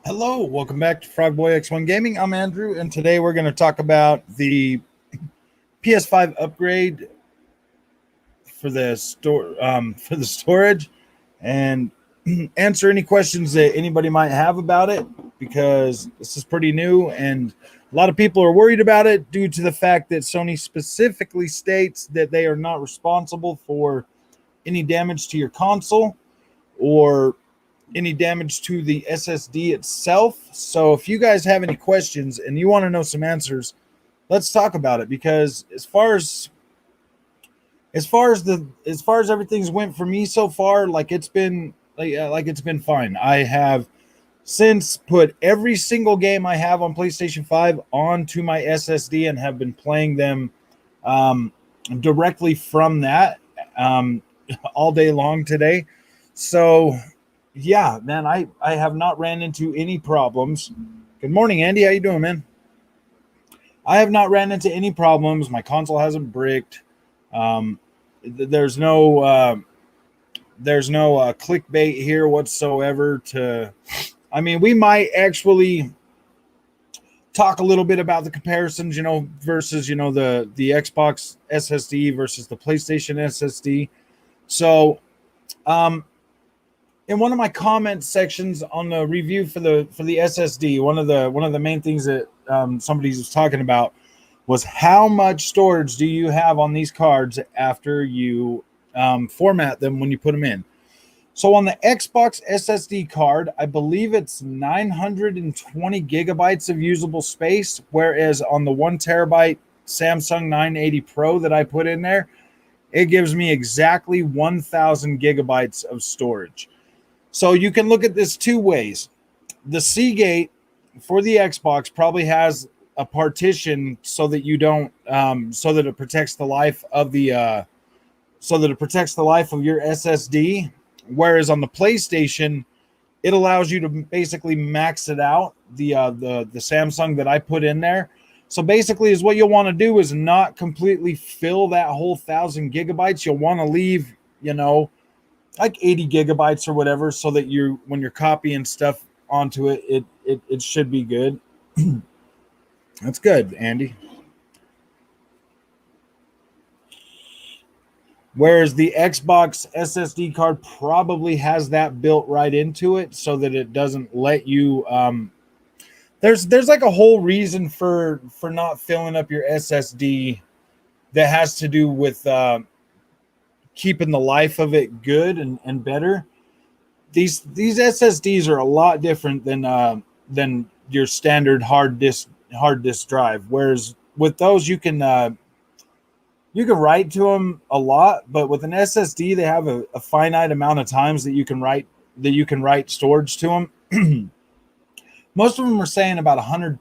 Hello, welcome back to Frogboy X1 Gaming. I'm Andrew, and today we're going to talk about the PS5 upgrade for the storage, and answer any questions that anybody might have about it, because this is pretty new and a lot of people are worried about it due to the fact that Sony specifically states that they are not responsible for any damage to your console or any damage to the SSD itself. So if you guys have any questions and you want to know some answers, let's talk about it, because as far as everything's went for me so far, it's been fine. I have since put every single game I have on PlayStation 5 onto my SSD and have been playing them directly from that all day long today. So yeah, man, I have not ran into any problems. Good morning, Andy. How you doing, man? I have not ran into any problems. My console hasn't bricked. There's no clickbait here whatsoever. We might actually talk a little bit about the comparisons, versus the Xbox SSD versus the PlayStation SSD. So, in one of my comment sections on the review for the SSD, one of the main things that somebody was talking about was how much storage do you have on these cards after you format them when you put them in. So on the Xbox SSD card, I believe it's 920 gigabytes of usable space, whereas on the 1 terabyte Samsung 980 Pro that I put in there, it gives me exactly 1,000 gigabytes of storage. So you can look at this two ways. The Seagate for the Xbox probably has a partition so that you don't, so that it protects the life of your SSD. Whereas on the PlayStation, it allows you to basically max it out. The Samsung that I put in there. So basically, is what you'll want to do is not completely fill that whole 1,000 gigabytes. You'll want to leave, like 80 gigabytes or whatever, so that when you're copying stuff onto it, it should be good. That's good, Andy. Whereas the Xbox SSD card probably has that built right into it, so that it doesn't let you. There's like a whole reason for not filling up your SSD that has to do with keeping the life of it good and better. These SSDs are a lot different than your standard hard disk drive. Whereas with those, you can write to them a lot, but with an SSD, they have a finite amount of times that you can write storage to them. Most of them are saying about 100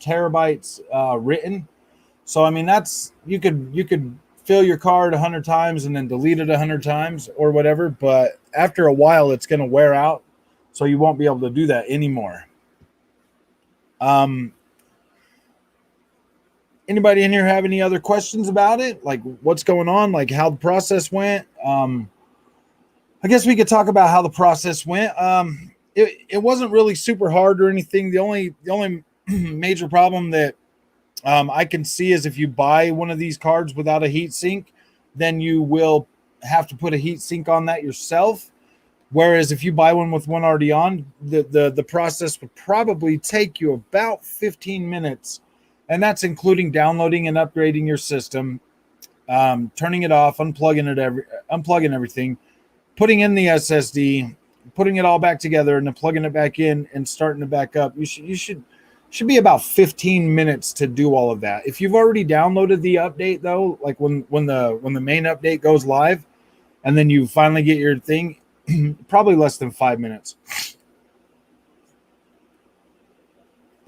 terabytes written. So that's you could fill your card 100 times and then delete it 100 times or whatever, but after a while it's going to wear out, so you won't be able to do that anymore. Anybody in here have any other questions about it, like what's going on, like how the process went? I guess we could talk about how the process went. It wasn't really super hard or anything. The only major problem that I can see is if you buy one of these cards without a heat sink, then you will have to put a heat sink on that yourself. Whereas if you buy one with one already on, the process would probably take you about 15 minutes. And that's including downloading and upgrading your system, turning it off, unplugging everything, putting in the SSD, putting it all back together, and then plugging it back in and starting it back up. You should be about 15 minutes to do all of that. If you've already downloaded the update, though, like when the main update goes live, and then you finally get your thing, probably less than 5 minutes.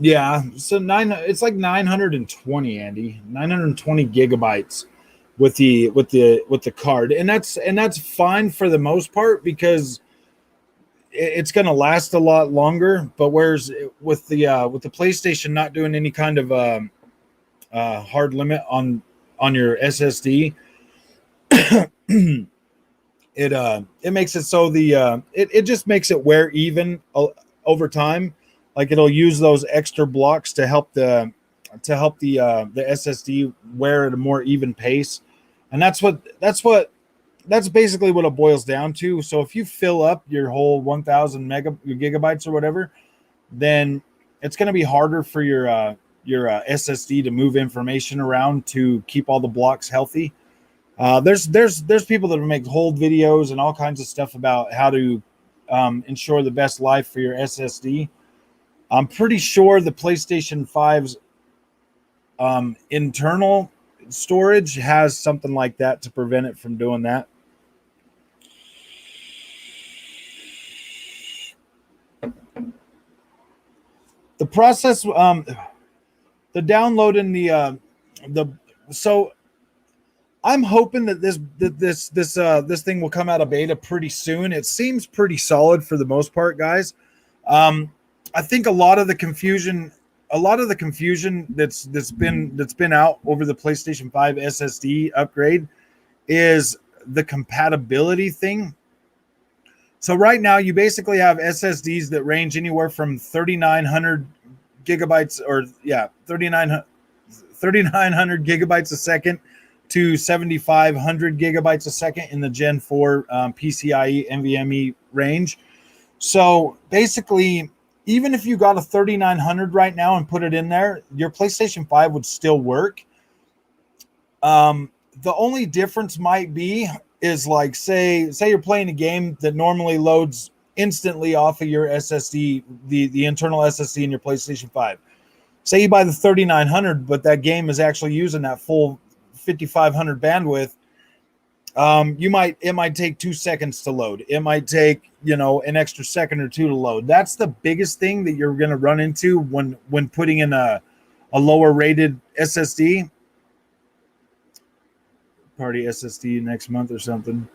Yeah, so it's like 920, Andy, 920 gigabytes with the card, and that's fine for the most part, because it's going to last a lot longer. But whereas with the PlayStation not doing any kind of hard limit on your SSD, it makes it so it just makes it wear even over time. Like it'll use those extra blocks to help the SSD wear at a more even pace, and that's basically what it boils down to. So if you fill up your whole 1,000 gigabytes or whatever, then it's going to be harder for your SSD to move information around to keep all the blocks healthy. There's people that make whole videos and all kinds of stuff about how to ensure the best life for your SSD. I'm pretty sure the PlayStation 5's internal storage has something like that to prevent it from doing that. The process, the download and the so I'm hoping that this thing will come out of beta pretty soon. It seems pretty solid for the most part, guys. I think a lot of the confusion that's been out over the PlayStation 5 SSD upgrade is the compatibility thing. So right now you basically have SSDs that range anywhere from 3,900 gigabytes or 3,900 gigabytes a second to 7,500 gigabytes a second in the Gen 4 PCIe NVMe range. So basically, even if you got a 3,900 right now and put it in there, your PlayStation 5 would still work. The only difference might be is like say you're playing a game that normally loads instantly off of your SSD, the internal SSD in your PlayStation 5. Say you buy the 3,900, but that game is actually using that full 5,500 bandwidth. It might take 2 seconds to load. It might take, an extra second or two to load. That's the biggest thing that you're going to run into when putting in a lower rated SSD. Party SSD next month or something.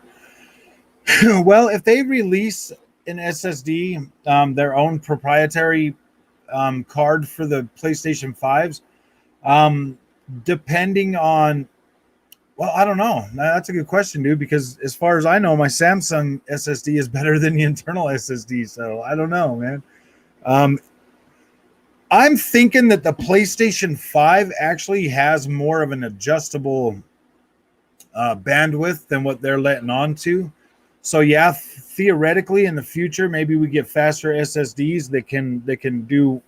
Well, if they release an SSD, their own proprietary card for the PlayStation 5s, depending on, well, I don't know. That's a good question, dude, because as far as I know, my Samsung SSD is better than the internal SSD. So I don't know, man. I'm thinking that the PlayStation 5 actually has more of an adjustable bandwidth than what they're letting on to. So yeah, theoretically in the future, maybe we get faster SSDs that can do.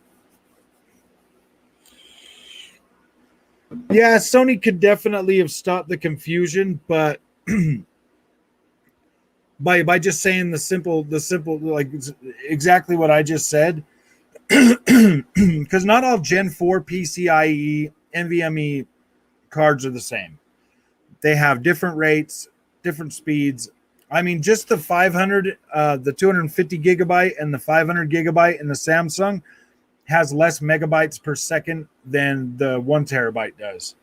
Yeah, Sony could definitely have stopped the confusion, but by just saying the simple like exactly what I just said, because not all Gen 4 PCIe NVMe cards are the same. They have different rates, different speeds. I mean, just the 500, the 250 gigabyte and the 500 gigabyte in the Samsung has less megabytes per second than the 1 terabyte does.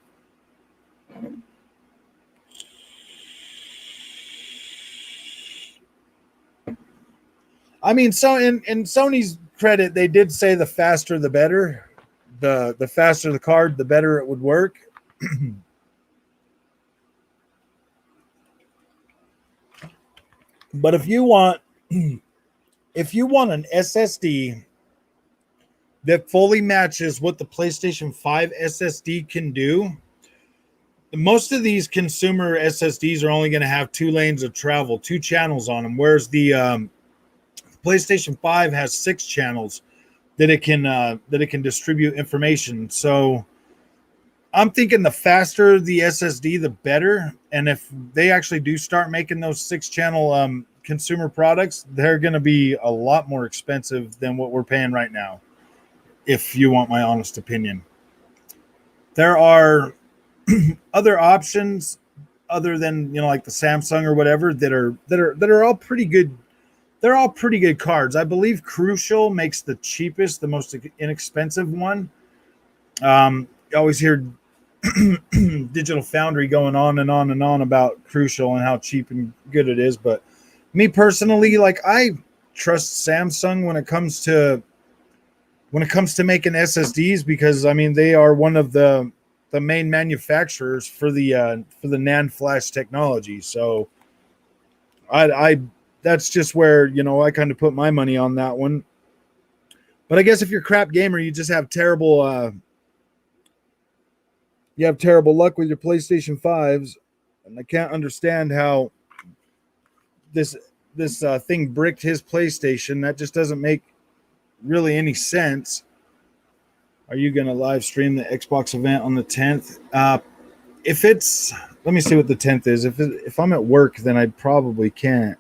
I mean, so in Sony's credit, they did say the faster the better. The faster the card, the better it would work. But if you want an SSD that fully matches what the PlayStation 5 SSD can do, most of these consumer SSDs are only going to have 2 lanes of travel, 2 channels on them, whereas the PlayStation 5 has 6 channels that it can distribute information. So I'm thinking the faster the SSD, the better. And if they actually do start making those 6-channel consumer products, they're going to be a lot more expensive than what we're paying right now, if you want my honest opinion. There are other options other than, like the Samsung or whatever that are all pretty good. They're all pretty good cards. I believe Crucial makes the cheapest, the most inexpensive one. You always hear Digital Foundry going on and on and on about Crucial and how cheap and good it is. But me personally, like, I trust Samsung when it comes to making SSDs, because I mean they are one of the the main manufacturers for the NAND flash technology. So I that's just where, you know, I kind of put my money on that one. But I guess if you're a crap gamer, you just have terrible luck with your PlayStation 5s. And I can't understand how this thing bricked his PlayStation. That just doesn't make really any sense. Are you going to live stream the Xbox event on the 10th? If it's, let me see what the 10th is. If I'm at work, then I probably can't.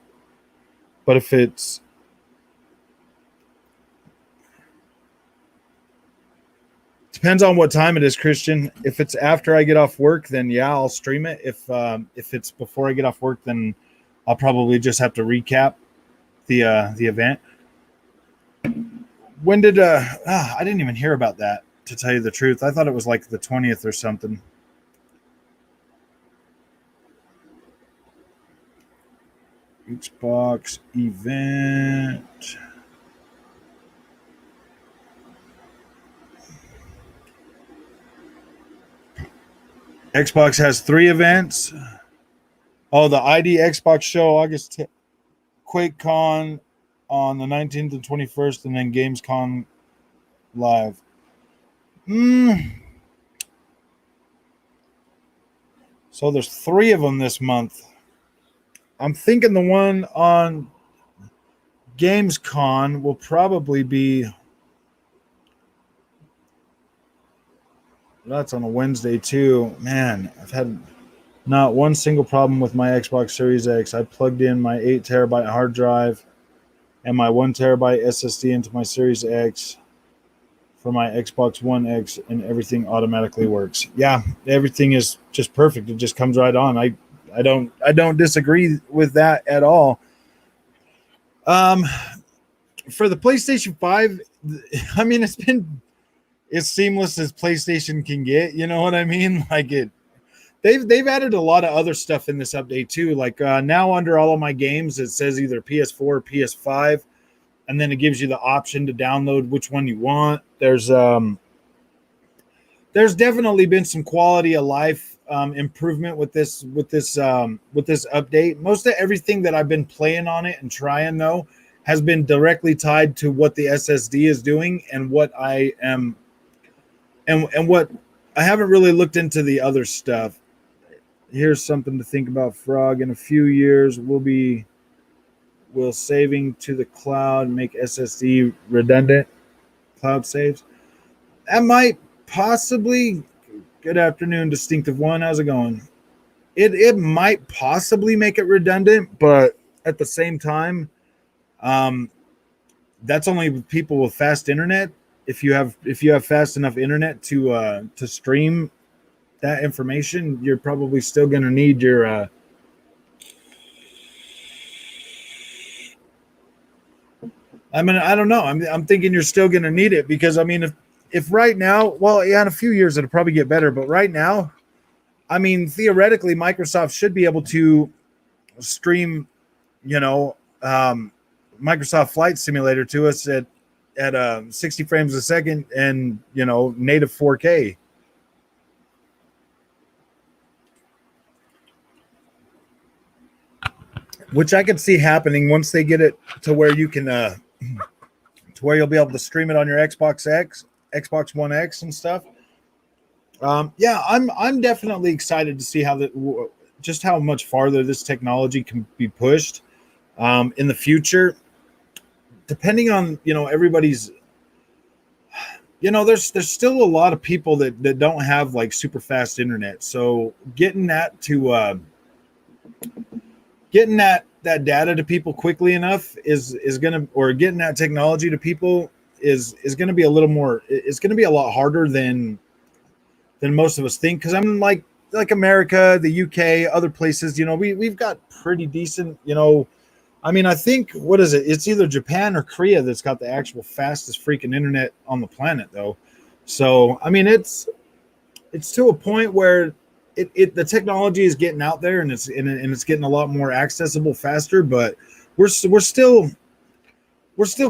But if it's, depends on what time it is, Christian. If it's after I get off work, then yeah, I'll stream it. If it's before I get off work, then I'll probably just have to recap the event. When did I didn't even hear about that, to tell you the truth. I thought it was like the 20th or something. Xbox event. Xbox has 3 events. Oh, the ID Xbox show August 10th. QuakeCon on the 19th and 21st, and then Gamescom live. So there's 3 of them this month. I'm thinking the one on Gamescom will probably be, that's on a Wednesday too. Man, I've had not one single problem with my Xbox Series X. I plugged in my 8 terabyte hard drive and my 1 terabyte SSD into my Series X for my Xbox One X, and everything automatically works. Yeah, everything is just perfect. It just comes right on. I don't disagree with that at all. For the PlayStation 5, I mean, it's been as seamless as PlayStation can get. You know what I mean? Like they've added a lot of other stuff in this update too. Like now under all of my games, it says either PS4 or PS5, and then it gives you the option to download which one you want. There's definitely been some quality of life improvement with this update. Most of everything that I've been playing on it and trying though has been directly tied to what the SSD is doing and what I am and what I haven't really looked into the other stuff. Here's something to think about, Frog. In a few years, will saving to the cloud make SSD redundant? Cloud saves? That might possibly. Good afternoon, Distinctive One. How's it going? It might possibly make it redundant, but at the same time, that's only people with fast internet. If you have fast enough internet to stream that information, you're probably still going to need your I mean, I don't know. I'm thinking you're still going to need it, because I mean, if right now, well, yeah, in a few years it'll probably get better, but right now, I mean, theoretically, Microsoft should be able to stream, you know, Microsoft Flight Simulator to us at 60 frames a second and, you know, native 4K. Which I could see happening once they get it to where you can, to where you'll be able to stream it on your Xbox One X and stuff. Yeah, I'm definitely excited to see just how much farther this technology can be pushed in the future. Depending on, you know, everybody's, you know, there's still a lot of people that don't have like super fast internet. So getting that to getting that data to people quickly enough is gonna, or getting that technology to people is gonna be a little more. It's gonna be a lot harder than most of us think. Because I'm like America, the UK, other places. You know, we've got pretty decent. You know, I mean, I think, what is it? It's either Japan or Korea that's got the actual fastest freaking internet on the planet, though. So I mean, it's to a point where the technology is getting out there, and it's getting a lot more accessible faster. But we're still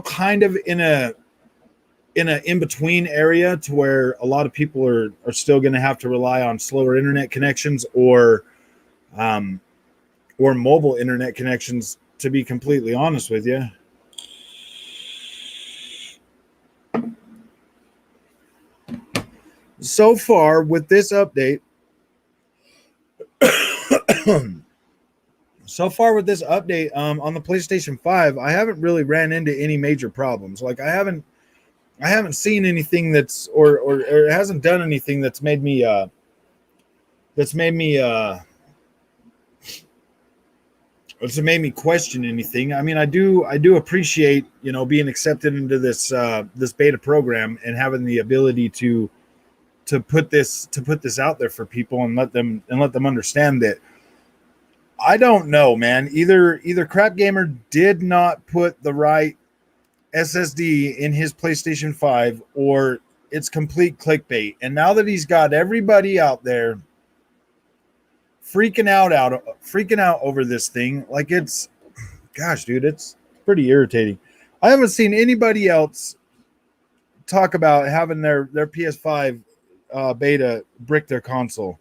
kind of in in an in-between area to where a lot of people are still going to have to rely on slower internet connections um, or mobile internet connections, to be completely honest with you. So far with this update, on the PlayStation 5, I haven't really ran into any major problems. Like I haven't seen anything or it hasn't done anything that's made me it's made me question anything. I mean, I do appreciate, being accepted into this beta program and having the ability to put this out there for people and let them understand that. I don't know, man. Either Crap Gamer did not put the right SSD in his PlayStation 5, or it's complete clickbait. And now that he's got everybody out there freaking out over this thing, like gosh, dude, it's pretty irritating. I haven't seen anybody else talk about having their PS5 beta brick their console.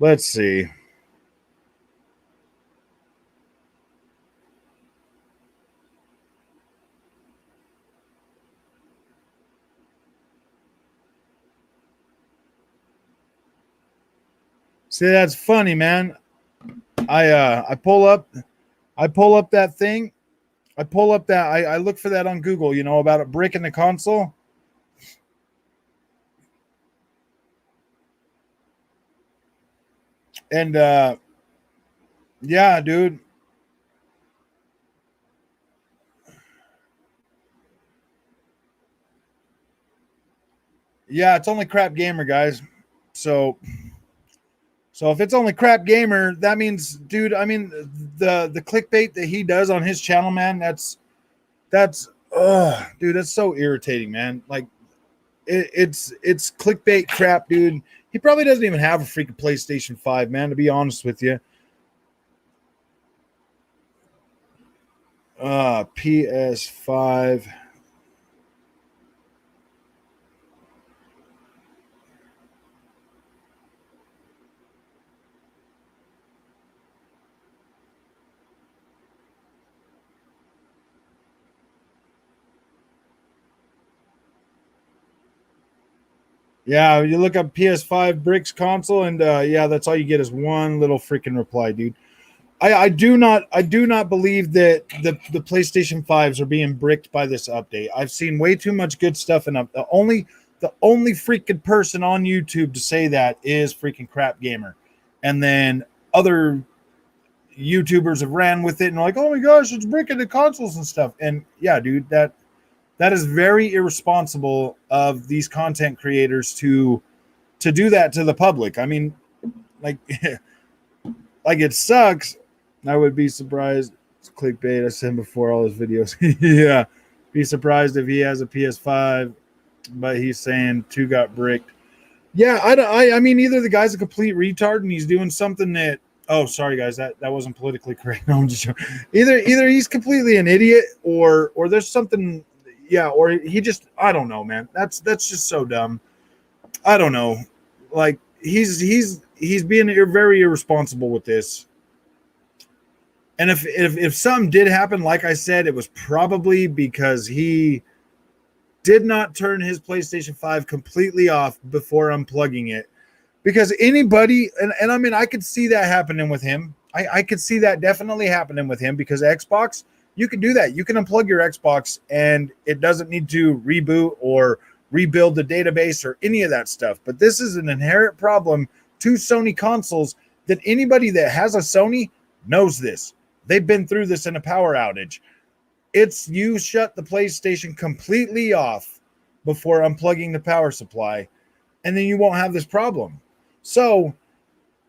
Let's see. See, that's funny, man. I pull up that thing. I look for that on Google, about a brick in the console. And yeah, dude. Yeah, it's only Crap Gamer, guys. So if it's only Crap Gamer, that means, dude, I mean, the clickbait that he does on his channel, man, that's dude, that's so irritating, man. Like it's clickbait crap, dude. He probably doesn't even have a freaking PlayStation 5, man, to be honest with you. PS5. Yeah, you look up PS5 bricks console, and yeah, that's all you get is one little freaking reply, dude. I do not believe that the PlayStation 5s are being bricked by this update. I've seen way too much good stuff, and the only freaking person on YouTube to say that is freaking Crap Gamer, and then other YouTubers have ran with it and like, oh my gosh, it's bricking the consoles and stuff. And yeah, dude, that is very irresponsible of these content creators to do that to the public. I mean, like, like it sucks. I would be surprised. It's clickbait. I said before all his videos. Yeah, be surprised if he has a PS5, but he's saying 2 got bricked. Yeah, I mean, either the guy's a complete retard and he's doing something that. Oh, sorry guys, that wasn't politically correct. No, I'm just joking. Either he's completely an idiot, or there's something. Yeah, or he just, I don't know, man. That's just so dumb. I don't know. Like he's being very irresponsible with this. And if something did happen, like I said, it was probably because he did not turn his PlayStation 5 completely off before unplugging it. Because anybody, and I mean, I could see that happening with him. I could see that definitely happening with him, because Xbox, you can do that. You can unplug your Xbox and it doesn't need to reboot or rebuild the database or any of that stuff. But this is an inherent problem to Sony consoles that anybody that has a Sony knows this. They've been through this in a power outage. It's you shut the PlayStation completely off before unplugging the power supply, and then you won't have this problem. So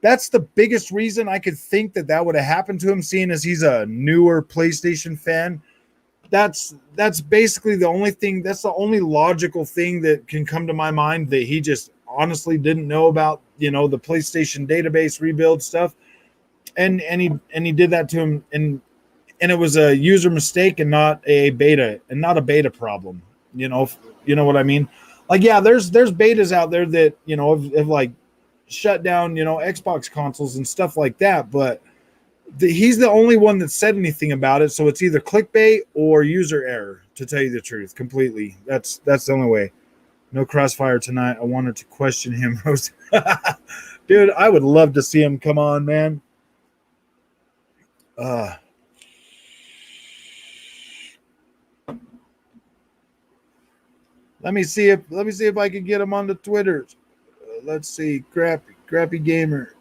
that's the biggest reason I could think that would have happened to him, seeing as he's a newer PlayStation fan. That's basically the only thing. That's the only logical thing that can come to my mind, that he just honestly didn't know about, the PlayStation database rebuild stuff, and he did that to him, and it was a user mistake and not a beta problem. You know what I mean? Like, yeah, there's betas out there that have like shut down Xbox consoles and stuff like that, but he's the only one that said anything about it. So it's either clickbait or user error, to tell you the truth. Completely. That's the only way. No Crossfire tonight. I wanted to question him. Dude, I would love to see him come on, man. Let me see if I can get him on the Twitters. Let's see. Crappy gamer.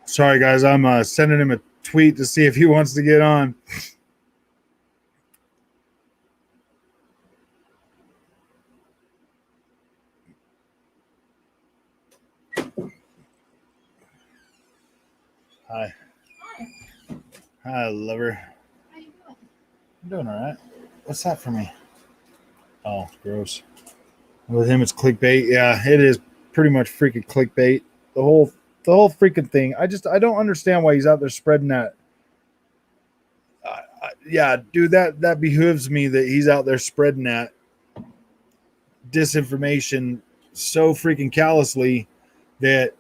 Sorry, guys. I'm sending him a tweet to see if he wants to get on. Hi. Hi, lover. How you doing? I'm doing all right. What's that for me? Oh, gross. With him, it's clickbait. Yeah, it is pretty much freaking clickbait. The whole freaking thing. I don't understand why he's out there spreading that. Yeah, dude, that behooves me that he's out there spreading that disinformation so freaking callously that.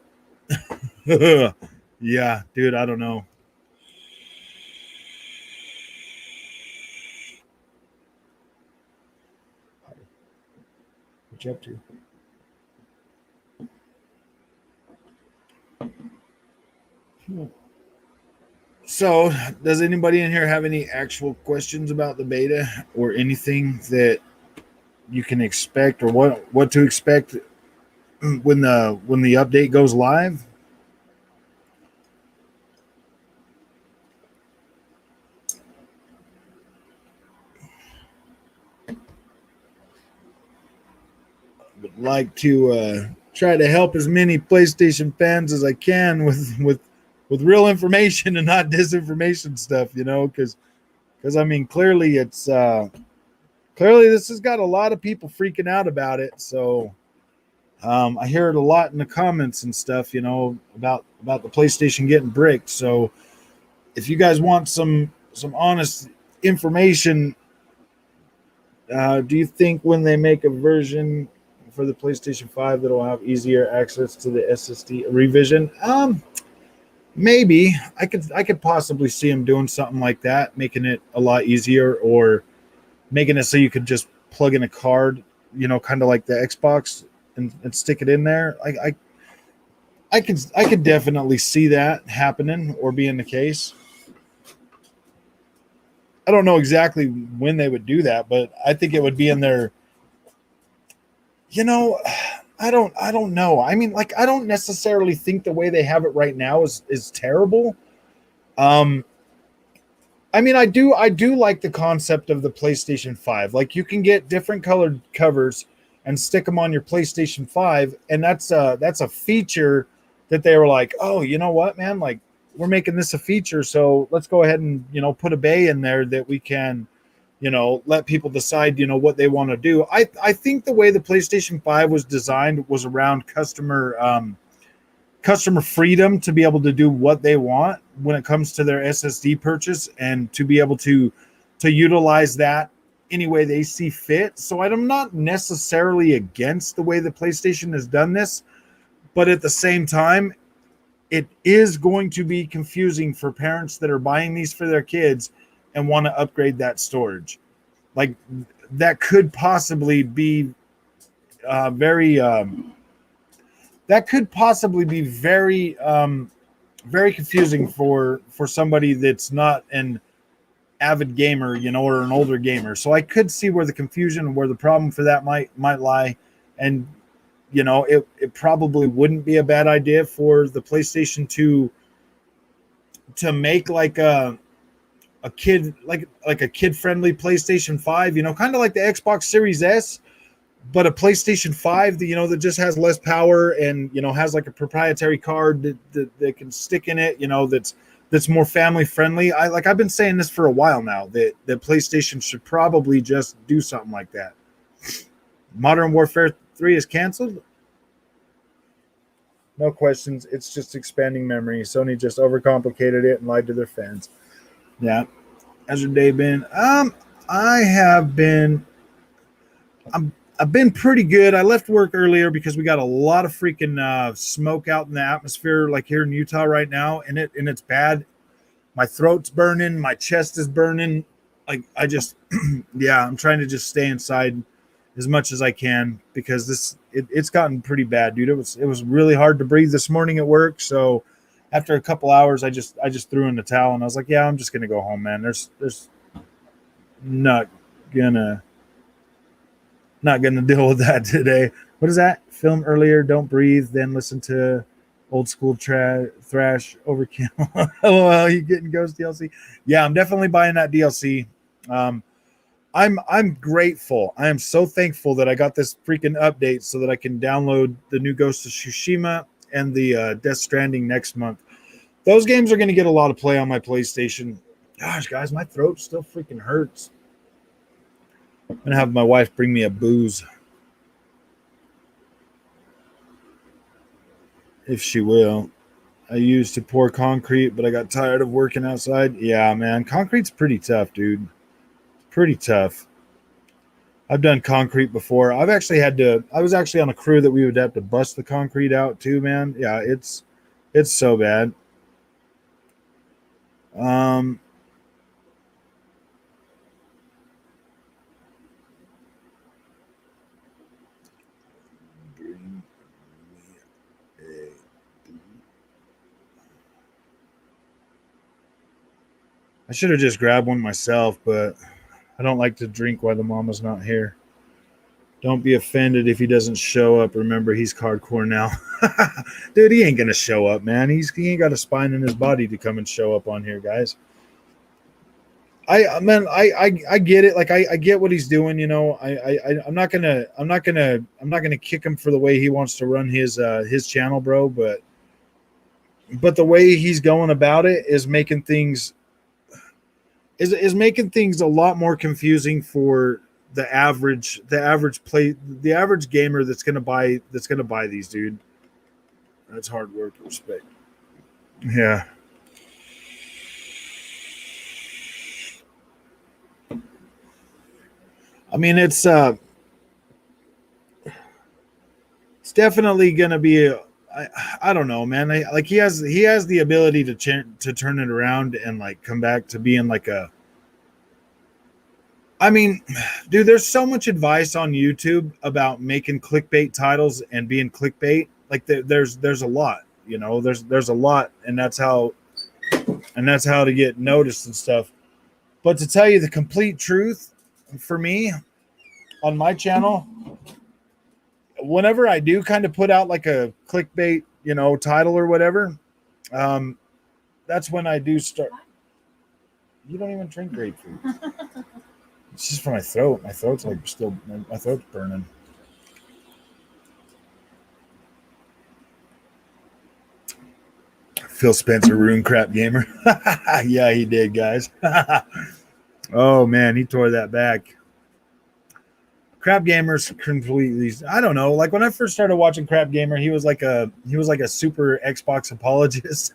Yeah, dude, I don't know. What you up to? So, does anybody in here have any actual questions about the beta or anything that you can expect, or what to expect when the update goes live? Would like to try to help as many PlayStation fans as I can with real information and not disinformation stuff, because I mean, clearly this has got a lot of people freaking out about it. So I hear it a lot in the comments and stuff, about the PlayStation getting bricked. So if you guys want some honest information, do you think when they make a version for the PlayStation 5 that'll have easier access to the SSD revision? Maybe I could possibly see them doing something like that, making it a lot easier, or making it so you could just plug in a card, kind of like the Xbox, and stick it in there. I could definitely see that happening or being the case. I don't know exactly when they would do that, but I think it would be in their, I don't know. I mean, like, I don't necessarily think the way they have it right now is terrible. I mean, I do like the concept of the PlayStation 5. Like, you can get different colored covers and stick them on your PlayStation 5, and that's a feature that they were like, "Oh, you know what, man? Like, we're making this a feature, so let's go ahead and, put a bay in there that we can, let people decide, what they want to do." I think the way the PlayStation 5 was designed was around customer freedom to be able to do what they want when it comes to their SSD purchase, and to be able to utilize that any way they see fit. So I'm not necessarily against the way the PlayStation has done this, but at the same time, it is going to be confusing for parents that are buying these for their kids and want to upgrade that storage. Like, that could possibly be very that could possibly be very very confusing for somebody that's not an avid gamer, you know, or an older gamer. So I could see where the confusion, where the problem for that might lie. And you know, it probably wouldn't be a bad idea for the PlayStation to make like a kid, like a kid friendly PlayStation 5, you know, kind of like the Xbox Series S, but a PlayStation 5 that, you know, that just has less power and, you know, has like a proprietary card that can stick in it, you know, that's more family friendly. I've been saying this for a while now, that PlayStation should probably just do something like that. Modern Warfare 3 is canceled. No questions. It's just expanding memory. Sony just overcomplicated it and lied to their fans. Yeah. How's your day been? I have been. I've been pretty good. I left work earlier because we got a lot of freaking smoke out in the atmosphere, like here in Utah right now, and it's bad. My throat's burning, my chest is burning. Like I just, yeah, I'm trying to just stay inside as much as I can because it's gotten pretty bad, dude. It was really hard to breathe this morning at work. So after a couple hours, I just threw in the towel and I was like, yeah, I'm just gonna go home, man. There's not gonna deal with that today. What is that? Film earlier, don't breathe, then listen to old school thrash overkill. Oh, you getting Ghost DLC? Yeah, I'm definitely buying that DLC. I'm grateful. I am so thankful that I got this freaking update so that I can download the new Ghost of Tsushima and the Death Stranding next month. Those games are going to get a lot of play on my PlayStation. Gosh, guys, my throat still freaking hurts. I'm going to have my wife bring me a booze. If she will. I used to pour concrete, but I got tired of working outside. Yeah, man. Concrete's pretty tough, dude. Pretty tough. I've done concrete before. I was actually on a crew that we would have to bust the concrete out too, man. Yeah, it's so bad. I should have just grabbed one myself, but I don't like to drink while the mama's not here. Don't be offended if he doesn't show up. Remember, he's hardcore now. Dude, he ain't going to show up, man. He ain't got a spine in his body to come and show up on here, guys. I get it. Like I get what he's doing, you know. I'm not gonna kick him for the way he wants to run his channel, bro, but the way he's going about it is making things making things a lot more confusing for the average gamer that's gonna buy these, dude. That's hard work, respect. Yeah. I mean, it's definitely gonna be I don't know, man. He has the ability to turn it around and like come back to being like a. I mean, dude, there's so much advice on YouTube about making clickbait titles and being clickbait. Like there's a lot, you know. There's a lot, and that's how to get noticed and stuff. But to tell you the complete truth, for me, on my channel, whenever I do kind of put out like a clickbait, you know, title or whatever, that's when I do start. You don't even drink grapefruit. It's just for my throat. My throat's burning. Phil Spencer ruined Crap Gamer. Yeah, he did, guys. Oh man, he tore that back. Crap Gamer's completely. I don't know. Like when I first started watching Crap Gamer, he was like a super Xbox apologist.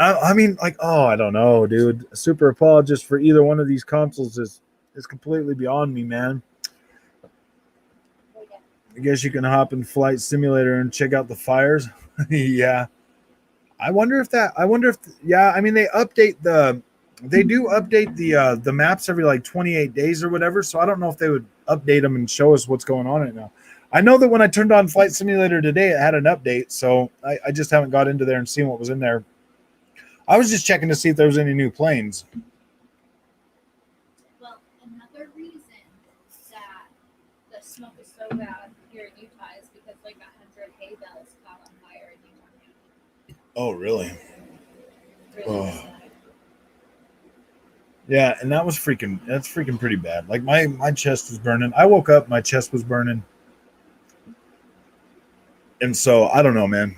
I mean, like, oh, I don't know, dude. A super apologist for either one of these consoles is completely beyond me, man. I guess you can hop in Flight Simulator and check out the fires. Yeah. I wonder if, yeah, I mean, they do update the maps every like 28 days or whatever. So I don't know if they would update them and show us what's going on right now. I know that when I turned on Flight Simulator today, it had an update, so I just haven't got into there and seen what was in there. I was just checking to see if there was any new planes. Well, another reason that the smoke is so bad here in Utah is because like 100 hay bales caught on fire in Utah County. Oh, really? Really Oh. sad. Yeah, and that's freaking pretty bad. Like my chest was burning. I woke up, my chest was burning. And so I don't know, man.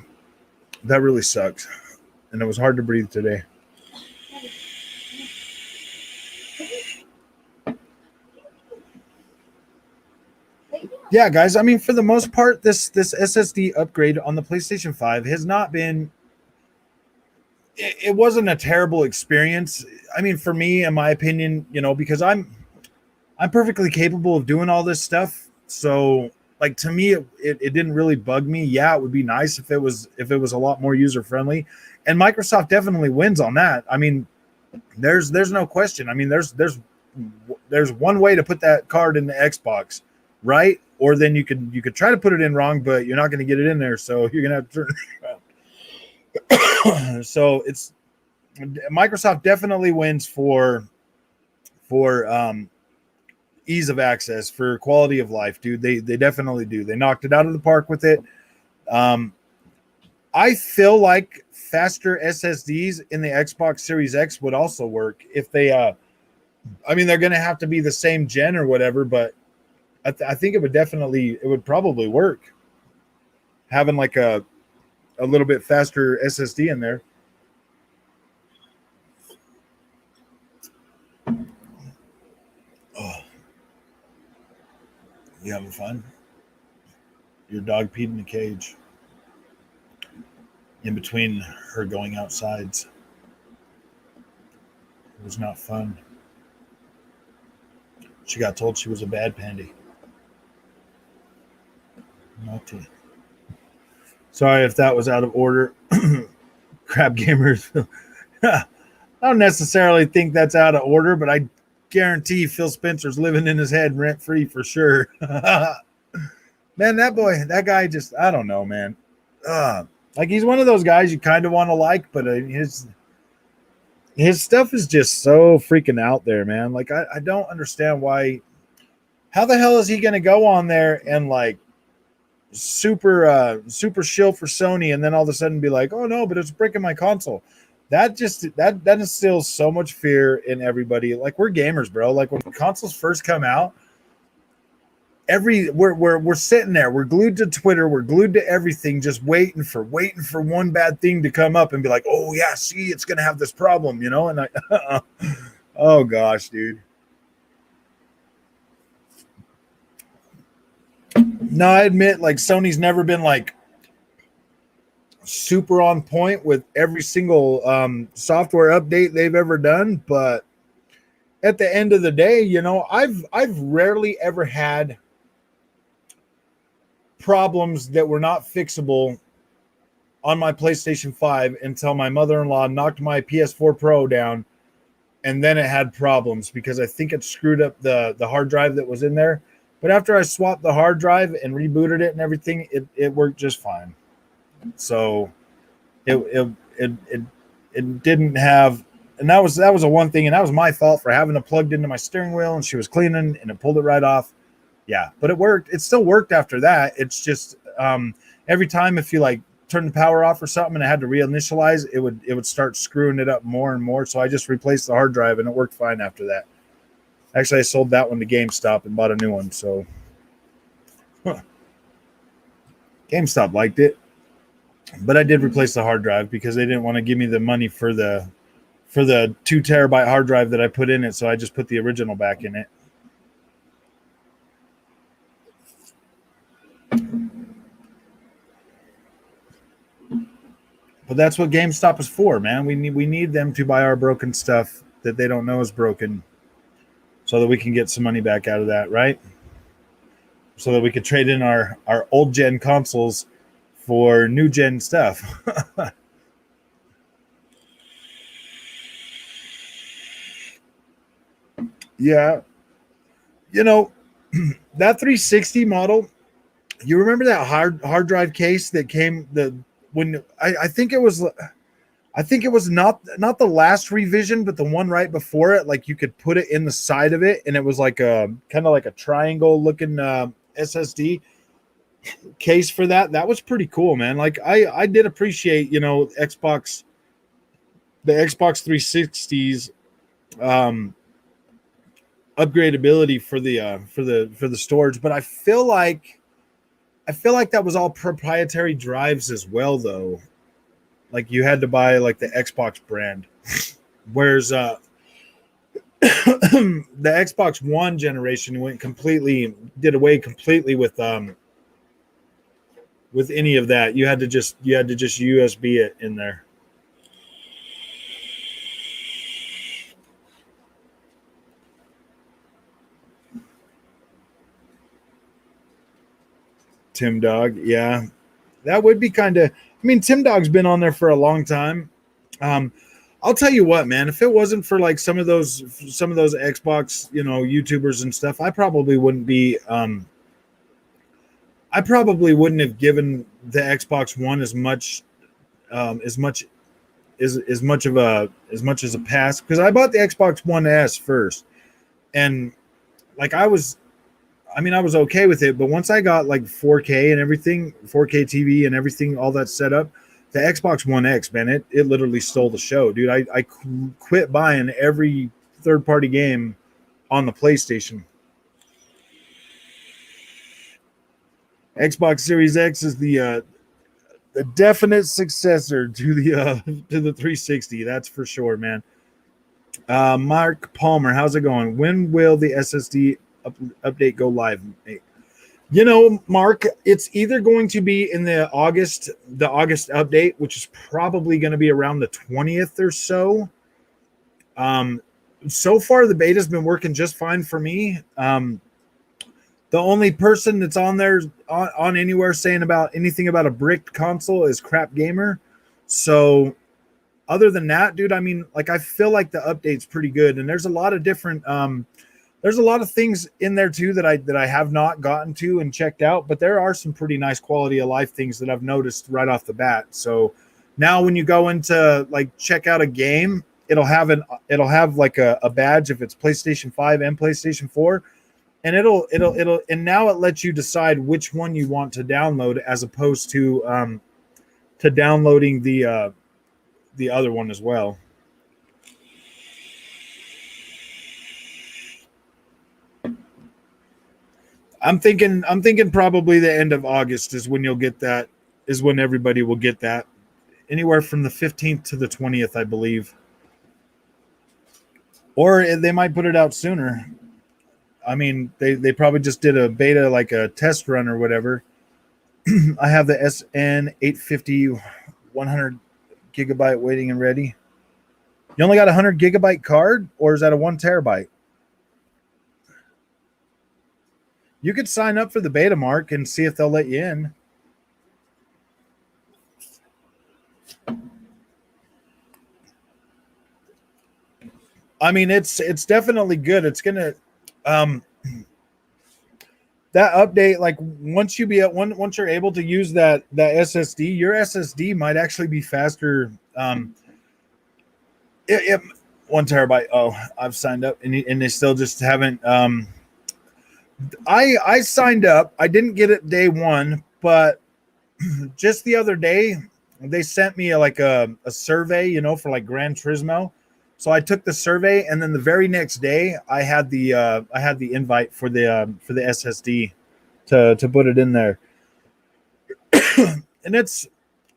That really sucks. And it was hard to breathe today. Yeah, guys, I mean, for the most part, this SSD upgrade on the PlayStation 5 has not been it wasn't a terrible experience. I mean, for me, in my opinion, because I'm perfectly capable of doing all this stuff. So like to me, it didn't really bug me. Yeah, it would be nice if it was a lot more user friendly. And Microsoft definitely wins on that. I mean, there's no question. I mean, there's one way to put that card in the Xbox, right? Or then you could try to put it in wrong, but you're not going to get it in there, so you're going to have to turn it around. So it's Microsoft definitely wins for ease of access, for quality of life, dude. They definitely do. They knocked it out of the park with it. I feel like faster SSDs in the Xbox Series X would also work if they I mean, they're going to have to be the same gen or whatever, but I think it would probably work having like a little bit faster SSD in there. Oh, you having fun? Your dog peed in the cage in between her going outsides. It was not fun. She got told she was a bad pandy. Naughty. Sorry if that was out of order. Crab gamers. I don't necessarily think that's out of order, but I guarantee Phil Spencer's living in his head rent free for sure. Man, that guy just, I don't know, man. Like he's one of those guys you kind of want to like, but his stuff is just so freaking out there, man. Like I don't understand how the hell is he going to go on there and like super shill for Sony and then all of a sudden be like, oh no, but it's breaking my console. That instills so much fear in everybody. Like we're gamers, bro. Like when consoles first come out, we're sitting there, we're glued to Twitter, we're glued to everything, just waiting for one bad thing to come up and be like, oh yeah, see, it's gonna have this problem, and I oh gosh, dude. No, I admit, like Sony's never been like super on point with every single software update they've ever done, but at the end of the day, I've rarely ever had problems that were not fixable on my PlayStation 5 until my mother-in-law knocked my PS4 Pro down, and then it had problems because I think it screwed up the hard drive that was in there. But after I swapped the hard drive and rebooted it and everything, it worked just fine. So it didn't have, and that was a one thing, and that was my fault for having it plugged into my steering wheel, and she was cleaning and it pulled it right off. Yeah, but it worked. It still worked after that. It's just every time if you like turn the power off or something and I had to reinitialize, it would start screwing it up more and more. So I just replaced the hard drive and it worked fine after that. Actually, I sold that one to GameStop and bought a new one. So GameStop liked it, but I did replace the hard drive because they didn't want to give me the money for the 2 terabyte hard drive that I put in it. So I just put the original back in it. But that's what GameStop is for, man. We need them to buy our broken stuff that they don't know is broken, so that we can get some money back out of that, right? So that we could trade in our old gen consoles for new gen stuff. Yeah, that 360 model You remember that hard drive case that came the when I think it was not the last revision, but the one right before it. Like you could put it in the side of it, and it was like a kind of like a triangle looking SSD case for that. That was pretty cool, man. Like I did appreciate the Xbox 360's um, upgradability for the storage, but I feel like that was all proprietary drives as well, though. Like you had to buy like the Xbox brand, whereas the Xbox One generation did away completely with any of that. You had to just USB it in there. Tim Dog, yeah, that would be kind of. I mean, Tim Dog's been on there for a long time. Um, I'll tell you what, man. If it wasn't for like some of those Xbox, YouTubers and stuff, I probably wouldn't have given the Xbox One as much as much as a pass because I bought the Xbox One S first, and like I was okay with it, but once I got like 4K and everything, 4K TV and everything, all that set up, the Xbox One X, man, it literally stole the show, dude. I quit buying every third party game on the PlayStation. Xbox Series X is the definite successor to the 360. That's for sure, man. Mark Palmer, how's it going? When will the SSD update go live? Mark, it's either going to be in the August update, which is probably going to be around the 20th or so. So far the beta's been working just fine for me. The only person that's on there on anywhere saying about anything about a bricked console is Crap Gamer. So other than that, dude, I mean, like I feel like the update's pretty good, and there's a lot of different there's a lot of things in there too that I have not gotten to and checked out, but there are some pretty nice quality of life things that I've noticed right off the bat. So now when you go into like check out a game, it'll have like a badge if it's PlayStation 5 and PlayStation 4, and and now it lets you decide which one you want to download as opposed to downloading the other one as well. I'm thinking probably the end of August is when you'll get that, is when everybody will get that. Anywhere from the 15th to the 20th, I believe. Or they might put it out sooner. I mean, they probably just did a beta, like a test run or whatever. I have the SN 850 100 gigabyte waiting and ready. You only got a 100 gigabyte card, or is that a 1 terabyte? You could sign up for the beta, Mark, and see if they'll let you in. I mean, it's definitely good. It's gonna that update, like once you're able to use that SSD, your SSD might actually be faster. It 1 terabyte. Oh, I've signed up, and they still just haven't. I signed up. I didn't get it day one, but just the other day they sent me a survey, for like Gran Turismo. So I took the survey, and then the very next day I had the invite for the SSD to put it in there, and it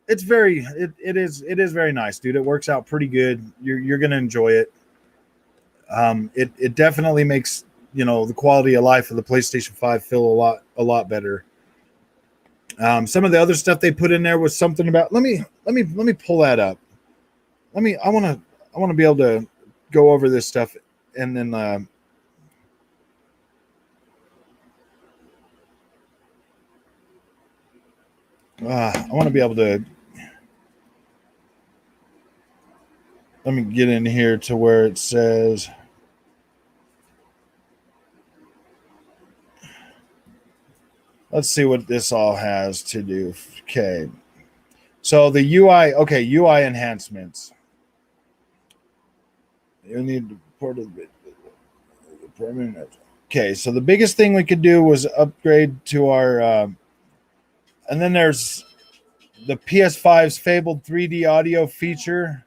is very nice, dude. It works out pretty good. You're gonna enjoy it. It definitely makes the quality of life of the PlayStation 5 feel a lot better. Some of the other stuff they put in there was something about. Let me pull that up. I want to be able to go over this stuff, and then I want to be able to. Let me get in here to where it says. let's see what this all has to do. Okay. So the UI, okay, UI enhancements. You need to port of the permanent. Okay, so the biggest thing we could do was upgrade to our, and then there's the PS5's fabled 3D audio feature,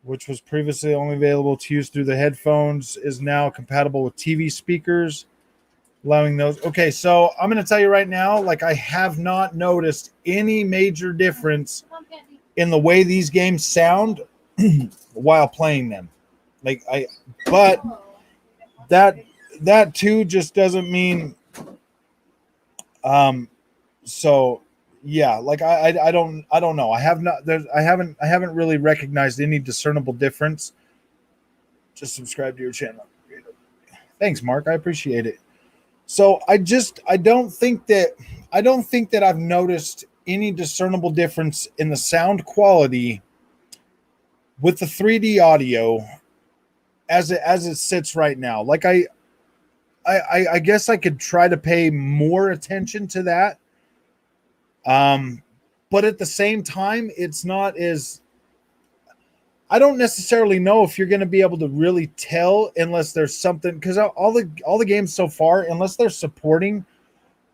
which was previously only available to use through the headphones, is now compatible with TV speakers, allowing those. Okay, so I'm going to tell you right now, like I have not noticed any major difference in the way these games sound while playing them. But that too just doesn't mean, so yeah, like I don't know. I haven't really recognized any discernible difference. Just subscribe to your channel. Thanks, Mark. I appreciate it. So I don't think that I've noticed any discernible difference in the sound quality with the 3D audio as it sits right now. Like I guess I could try to pay more attention to that. But at the same time, it's not as, I don't necessarily know if you're going to be able to really tell unless there's something, because all the games so far, unless they're supporting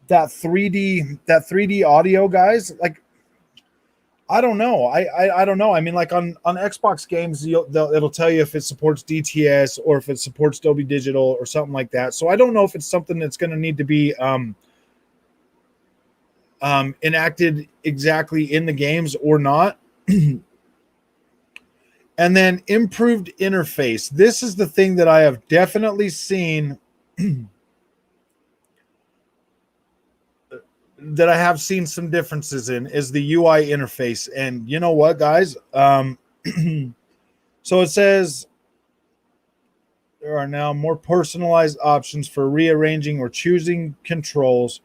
that 3D audio, guys, like I don't know. I don't know. I mean, like on Xbox games, it'll tell you if it supports DTS or if it supports Dolby Digital or something like that. So I don't know if it's something that's going to need to be enacted exactly in the games or not. And then improved interface. This is the thing that I have definitely seen that I have seen some differences in is the UI interface. And you know what, guys? So it says there are now more personalized options for rearranging or choosing controls.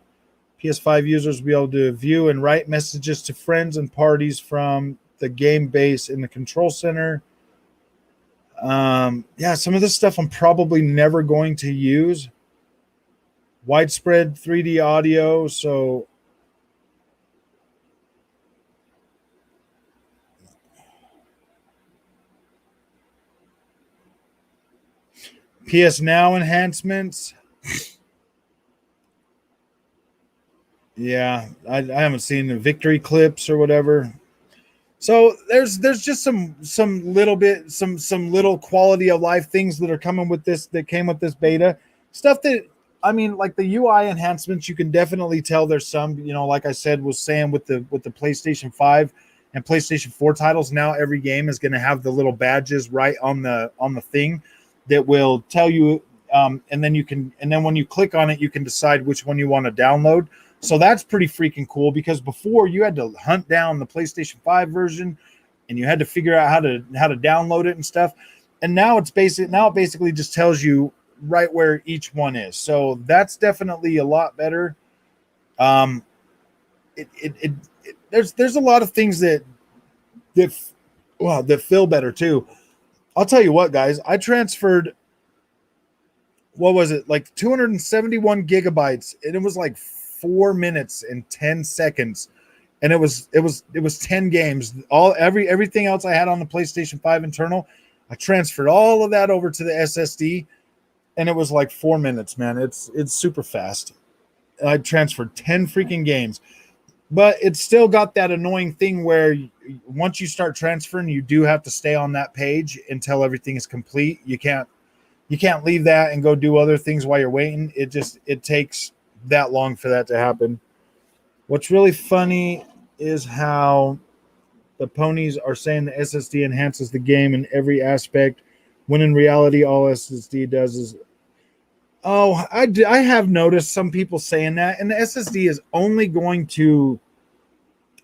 PS5 users will be able to view and write messages to friends and parties from the game base in the control center. Yeah, some of this stuff I'm probably never going to use. Widespread 3D audio, so PS Now enhancements. Yeah, I haven't seen the victory clips or whatever. So there's just some little quality of life things that are coming with this, that came with this beta stuff. That, I mean, like the UI enhancements, you can definitely tell there's some, like I said, was saying with the PlayStation 5 and PlayStation 4 titles. Now every game is going to have the little badges right on the thing that will tell you, and then when you click on it, you can decide which one you want to download. So that's pretty freaking cool, because before you had to hunt down the PlayStation 5 version and you had to figure out how to download it and stuff. And now it basically just tells you right where each one is. So that's definitely a lot better. There's a lot of things that feel better too. I'll tell you what, guys, I transferred, what was it, like 271 gigabytes, and it was like 4 minutes and 10 seconds, and it was 10 games. Everything else I had on the PlayStation 5 internal, I transferred all of that over to the SSD, and it was like 4 minutes, man. It's super fast. I transferred 10 freaking games, but it's still got that annoying thing where once you start transferring, you do have to stay on that page until everything is complete. You can't leave that and go do other things while you're waiting. It takes that long for that to happen. What's really funny is how the ponies are saying the SSD enhances the game in every aspect, when in reality all SSD does is, I have noticed some people saying that, and the SSD is only going to,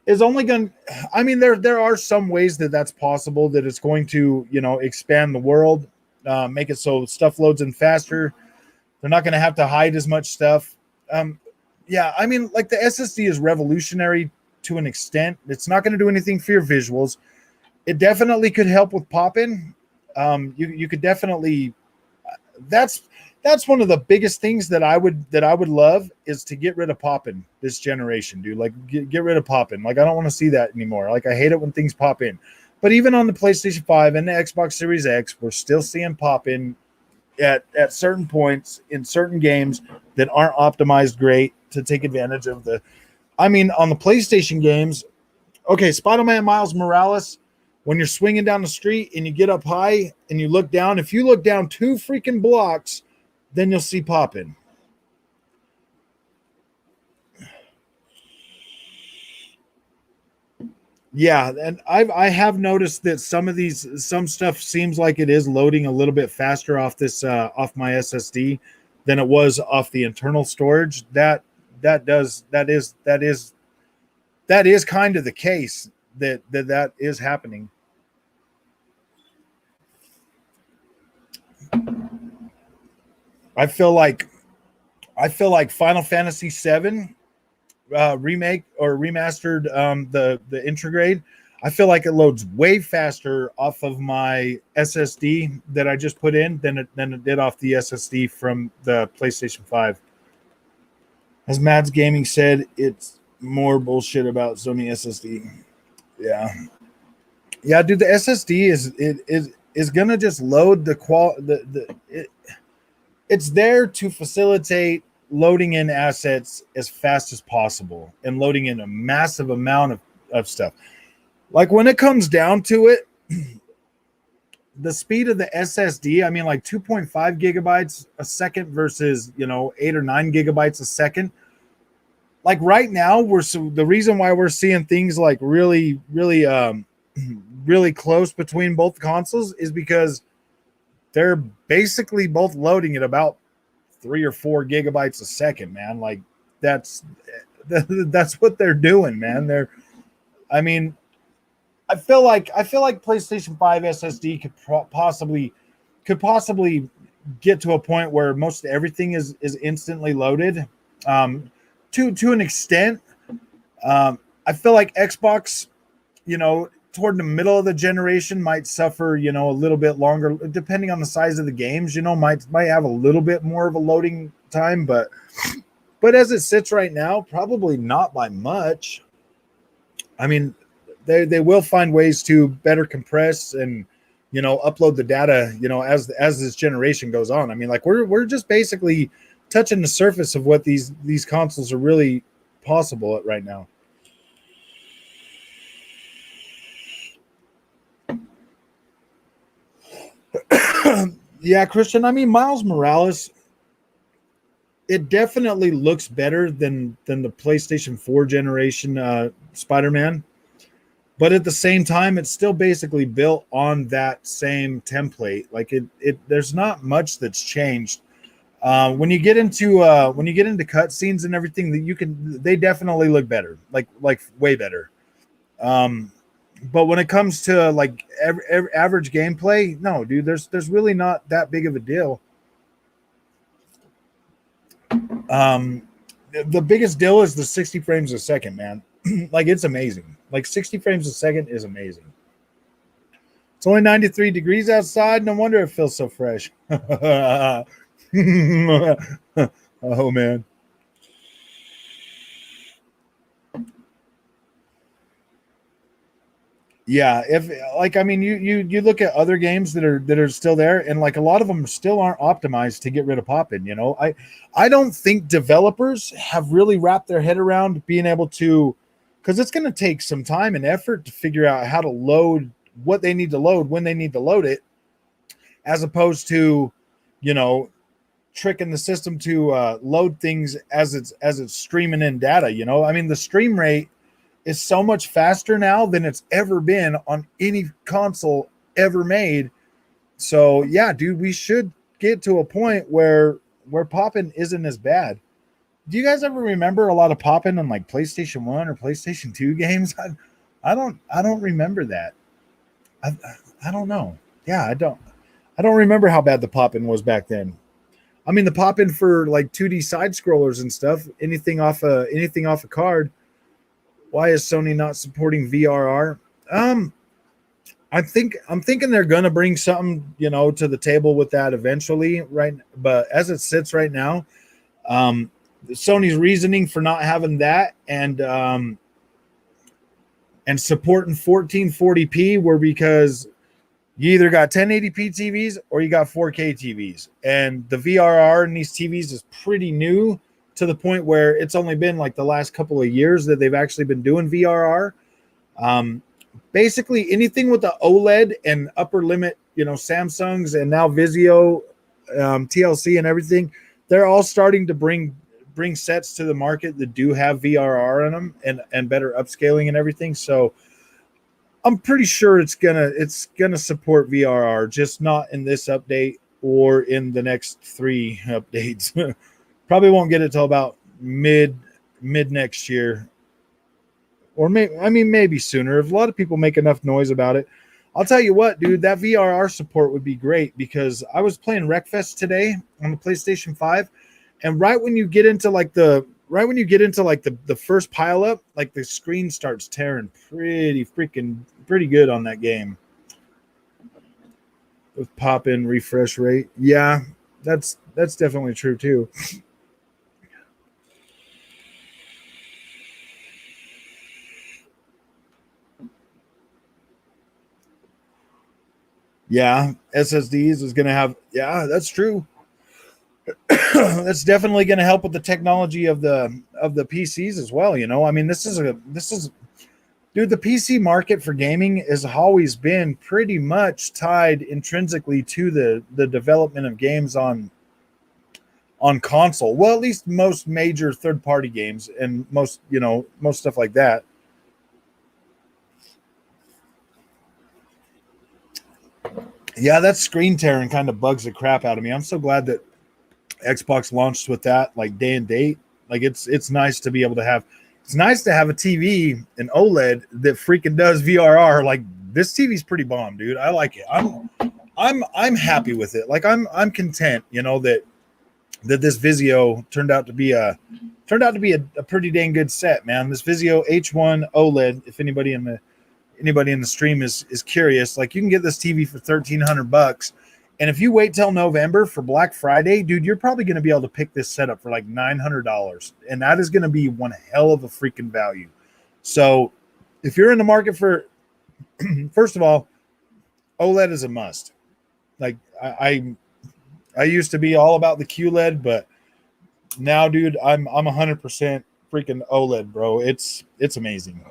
I mean, there are some ways that that's possible, that it's going to, expand the world, make it so stuff loads in faster. They're not going to have to hide as much stuff. Yeah, I mean, like the SSD is revolutionary to an extent. It's not going to do anything for your visuals. It definitely could help with pop-in. You could definitely, that's that's one of the biggest things that I would love is to get rid of popping this generation, dude. Like get rid of popping. Like I don't want to see that anymore. Like I hate it when things pop in. But even on the PlayStation 5 and the Xbox Series X, we're still seeing pop in at certain points in certain games that aren't optimized great to take advantage of the. I mean, on the PlayStation games, okay, Spider-Man Miles Morales, when you're swinging down the street and you get up high and you look down, if you look down 2 freaking blocks, then you'll see popping. Yeah, and I have noticed that some stuff seems like it is loading a little bit faster off this off my SSD than it was off the internal storage. That is kind of the case that is happening. I feel like Final Fantasy VII remake or remastered the Intrograde. I feel like it loads way faster off of my SSD that I just put in than it did off the SSD from the PlayStation 5. As Mads Gaming said, it's more bullshit about Sony SSD. Yeah. Yeah, dude, the SSD is gonna just load it's there to facilitate loading in assets as fast as possible and loading in a massive amount of stuff. Like when it comes down to it, the speed of the SSD, I mean, like 2.5 gigabytes a second versus 8 or 9 gigabytes a second. Like right now, the reason why we're seeing things like really really close between both consoles is because they're basically both loading at about 3 or 4 gigabytes a second, man. Like that's what they're doing, man. I mean, I feel like PlayStation 5 SSD could possibly get to a point where most everything is instantly loaded. To an extent, I feel like Xbox, toward the middle of the generation might suffer, a little bit longer, depending on the size of the games, might have a little bit more of a loading time, but as it sits right now, probably not by much. I mean, they will find ways to better compress and, upload the data, as this generation goes on. I mean, like we're just basically touching the surface of what these consoles are really possible at right now. Yeah, Christian. I mean, Miles Morales, it definitely looks better than the PlayStation 4 generation Spider-Man, but at the same time, it's still basically built on that same template. Like there's not much that's changed. When you get into cutscenes and everything, they definitely look better, like way better. But when it comes to like average gameplay, no, dude, there's really not that big of a deal. The biggest deal is the 60 frames a second, man. Like it's amazing. Like 60 frames a second is amazing. It's only 93 degrees outside. No wonder it feels so fresh. Oh man. Yeah, if like I mean you look at other games that are still there, and like a lot of them still aren't optimized to get rid of pop-in. I don't think developers have really wrapped their head around being able to, because it's going to take some time and effort to figure out how to load what they need to load when they need to load it, as opposed to tricking the system to load things as it's streaming in data. I mean, the stream rate is so much faster now than it's ever been on any console ever made. So yeah, dude, we should get to a point where popping isn't as bad. Do you guys ever remember a lot of popping on like PlayStation 1 or PlayStation 2 games? I don't remember that. I don't know. Yeah, I don't remember how bad the popping was back then. I mean, the pop-in for like 2D side scrollers and stuff, anything off a card. Why is Sony not supporting VRR? I'm thinking they're gonna bring something, to the table with that eventually, right? But as it sits right now, um, Sony's reasoning for not having that and supporting 1440p were because you either got 1080p TVs or you got 4K TVs, and the VRR in these TVs is pretty new to the point where it's only been like the last couple of years that they've actually been doing VRR. Um, Basically anything with the OLED and upper limit, Samsungs and now Vizio, TLC and everything, they're all starting to bring sets to the market that do have VRR in them and better upscaling and everything. So I'm pretty sure it's gonna support VRR, just not in this update or in the next 3 updates. Probably won't get it till about mid next year, or maybe sooner. If a lot of people make enough noise about it, I'll tell you what, dude, that VRR support would be great, because I was playing Wreckfest today on the PlayStation 5, and right when you get into like the first pile up, like the screen starts tearing pretty good on that game with pop in refresh rate. Yeah, that's definitely true too. Yeah, SSDs is going to have, yeah, that's true. That's definitely going to help with the technology of the PCs as well, I mean, this is dude, the PC market for gaming has always been pretty much tied intrinsically to the development of games on console. Well, at least most major third-party games and most stuff like that. Yeah, that screen tearing kind of bugs the crap out of me. I'm so glad that Xbox launched with that like day and date. Like it's nice to be able to have it's nice to have a TV, an OLED that freaking does VRR. Like this TV's pretty bomb, dude. I like it. I'm happy with it. Like I'm content, that this Vizio turned out to be a pretty dang good set, man. This Vizio H1 OLED, if anybody in the stream is curious, like you can get this TV for $1,300, and if you wait till November for Black Friday, dude, you're probably going to be able to pick this setup for like $900, and that is going to be one hell of a freaking value. So, if you're in the market for, first of all, OLED is a must. Like I used to be all about the QLED, but now, dude, I'm 100% freaking OLED, bro. It's amazing.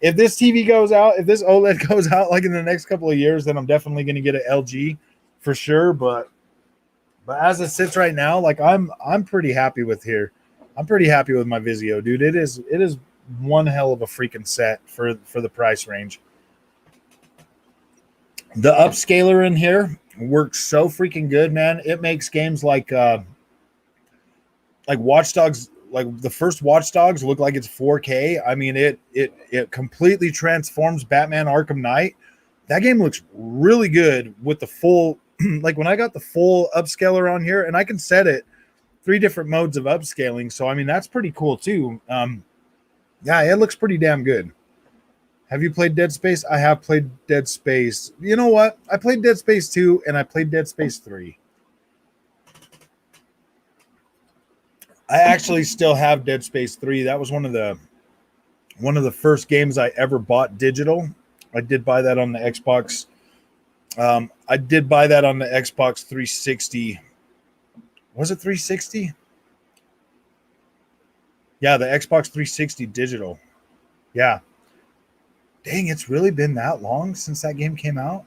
If this TV goes out, if this OLED goes out like in the next couple of years, then I'm definitely going to get an LG for sure. But as it sits right now, like I'm pretty happy with here. I'm pretty happy with my Vizio, dude. It is one hell of a freaking set for the price range. The upscaler in here works so freaking good, man. It makes games like Watch Dogs, like the first Watch Dogs, look like it's 4K. I mean, it completely transforms Batman Arkham Knight. That game looks really good with the full like when I got the full upscaler on here, and I can set it 3 different modes of upscaling. So I mean that's pretty cool too. Yeah, it looks pretty damn good. Have you played Dead Space? I have played Dead Space. You know what? I played Dead Space 2 and I played Dead Space 3. I actually still have Dead Space 3. That was one of the first games I ever bought digital. I did buy that on the Xbox. I did buy that on the Xbox 360. Was it 360? Yeah, the Xbox 360 digital. Yeah. Dang, it's really been that long since that game came out.